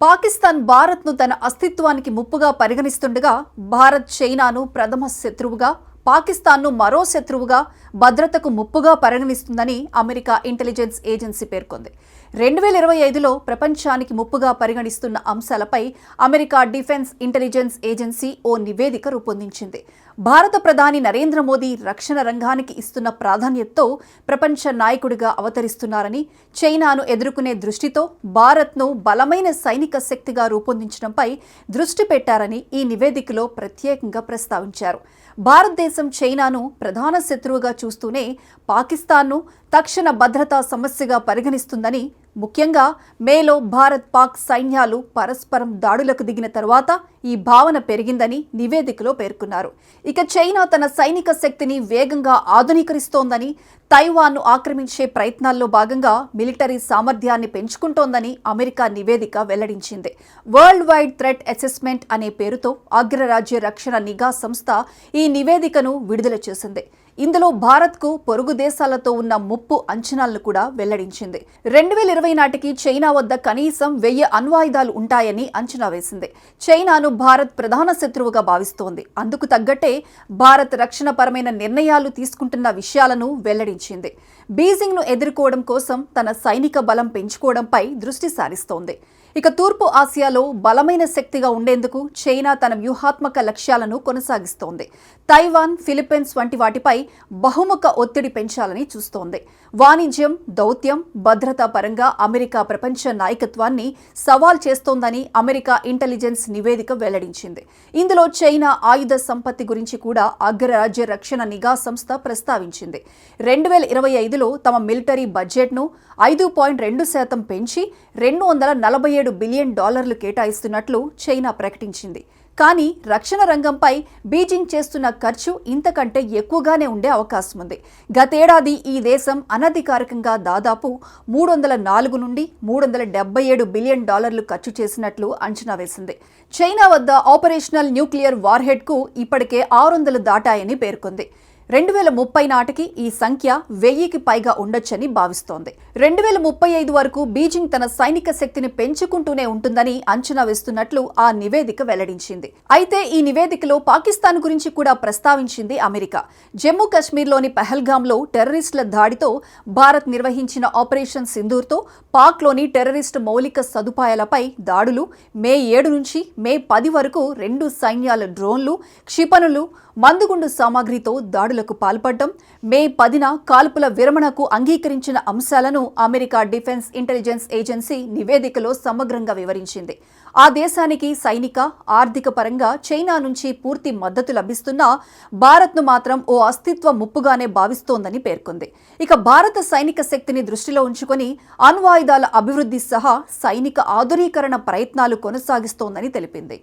పాకిస్తాన్ భారత్ను తన అస్తిత్వానికి ముప్పుగా పరిగణిస్తుండగా భారత్ చైనాను ప్రథమ శత్రువుగా, పాకిస్తాన్ను మరో శత్రువుగా, భద్రతకు ముప్పుగా పరిగణిస్తుందని అమెరికా ఇంటెలిజెన్స్ ఏజెన్సీ పేర్కొంది. 2025లో ప్రపంచానికి ముప్పుగా పరిగణిస్తున్న అంశాలపై అమెరికా డిఫెన్స్ ఇంటెలిజెన్స్ ఏజెన్సీ ఓ నివేదిక రూపొందించింది. భారత ప్రధాని నరేంద్ర మోదీ రక్షణ రంగానికి ఇస్తున్న ప్రాధాన్యతతో ప్రపంచ నాయకుడిగా అవతరిస్తున్నారని, చైనాను ఎదుర్కొనే దృష్టితో భారత్ను బలమైన సైనిక శక్తిగా రూపొందించడంపై దృష్టి పెట్టారని ఈ నివేదికలో ప్రత్యేకంగా ప్రస్తావించారు. భారతదేశం చైనాను ప్రధాన శత్రువుగా చూస్తూనే పాకిస్తాన్ను తక్షణ భద్రతా సమస్యగా పరిగణిస్తుందని, ముఖ్యంగా మేలో భారత్ పాక్ సైన్యాలు పరస్పరం దాడులకు దిగిన తరువాత ఈ భావన పెరిగిందని నివేదికలో పేర్కొన్నారు. ఇక చైనా తన సైనిక శక్తిని వేగంగా ఆధునీకరిస్తోందని, తైవాన్ను ఆక్రమించే ప్రయత్నాల్లో భాగంగా మిలిటరీ సామర్థ్యాన్ని పెంచుకుంటోందని అమెరికా నివేదిక వెల్లడించింది. వరల్డ్ వైడ్ థ్రెట్ అసెస్మెంట్ అనే పేరుతో అగ్రరాజ్య రక్షణ నిఘా సంస్థ ఈ నివేదికను విడుదల చేసింది. ఇందులో భారత్కు పొరుగు దేశాలతో ఉన్న ముప్పు అంచనాలను కూడా వెల్లడించింది. 2020 నాటికి చైనా వద్ద కనీసం 1000 అణ్వాయుధాలు ఉంటాయని అంచనా వేసింది. చైనాను భారత్ ప్రధాన శత్రువుగా భావిస్తోంది. అందుకు తగ్గట్టే భారత్ రక్షణపరమైన నిర్ణయాలు తీసుకుంటున్న విషయాలను వెల్లడించింది. బీజింగ్ను ఎదుర్కోవడం కోసం తన సైనిక బలం పెంచుకోవడంపై దృష్టి సారిస్తోంది. ఇక తూర్పు ఆసియాలో బలమైన శక్తిగా ఉండేందుకు చైనా తన వ్యూహాత్మక లక్ష్యాలను కొనసాగిస్తోంది. తైవాన్, ఫిలిప్పీన్స్ వంటి వాటిపై బహుముఖ ఒత్తిడి పెంచాలని చూస్తోంది. వాణిజ్యం, దౌత్యం, భద్రతా పరంగా అమెరికా ప్రపంచ నాయకత్వాన్ని సవాల్ చేస్తోందని అమెరికా ఇంటెలిజెన్స్ నివేదిక వెల్లడించింది. ఇందులో చైనా ఆయుధ సంపత్తి గురించి కూడా అగ్రరాజ్య రక్షణ నిఘా సంస్థ ప్రస్తావించింది. 2025లో తమ మిలిటరీ బడ్జెట్ను 5.2% పెంచి $247 బిలియన్ కేటాయిస్తున్నట్లు చైనా ప్రకటించింది. కానీ రక్షణ రంగంపై బీజింగ్ చేస్తున్న ఖర్చు ఇంతకంటే ఎక్కువగానే ఉండే అవకాశం ఉంది. గతేడాది ఈ దేశం అనధికారికంగా దాదాపు $304 నుండి $377 బిలియన్ ఖర్చు చేసినట్లు అంచనా వేసింది. చైనా వద్ద ఆపరేషనల్ న్యూక్లియర్ వార్హెడ్కు ఇప్పటికే 600 దాటాయని పేర్కొంది. 2030 నాటికి ఈ సంఖ్య 1000కి పైగా ఉండొచ్చని భావిస్తోంది. 2035 వరకు బీజింగ్ తన సైనిక శక్తిని పెంచుకుంటూనే ఉంటుందని అంచనా వేస్తున్నట్లు ఆ నివేదిక వెల్లడించింది. అయితే ఈ నివేదికలో పాకిస్తాన్ గురించి కూడా ప్రస్తావించింది అమెరికా. జమ్మూ కాశ్మీర్లోని పహల్గామ్లో టెర్రరిస్టుల దాడితో భారత్ నిర్వహించిన ఆపరేషన్ సింధూర్తో పాక్లోని టెర్రరిస్టు మౌలిక సదుపాయాలపై దాడులు మే 7 నుంచి మే 10 వరకు 2 సైన్యాల డ్రోన్లు, క్షిపణులు, మందుగుండు సామాగ్రితో దాడులకు పాల్పడడం, మే 10న కాల్పుల విరమణకు అంగీకరించిన అంశాలను అమెరికా డిఫెన్స్ ఇంటెలిజెన్స్ ఏజెన్సీ నివేదికలో సమగ్రంగా వివరించింది. ఆ దేశానికి సైనిక, ఆర్థిక పరంగా చైనా నుంచి పూర్తి మద్దతు లభిస్తున్నా భారత్ను మాత్రం ఓ అస్తిత్వ ముప్పుగానే భావిస్తోందని పేర్కొంది. ఇక భారత సైనిక శక్తిని దృష్టిలో ఉంచుకొని అణ్వాయుధాల అభివృద్ధి సహా సైనిక ఆధునీకరణ ప్రయత్నాలు కొనసాగిస్తోందని తెలిపింది.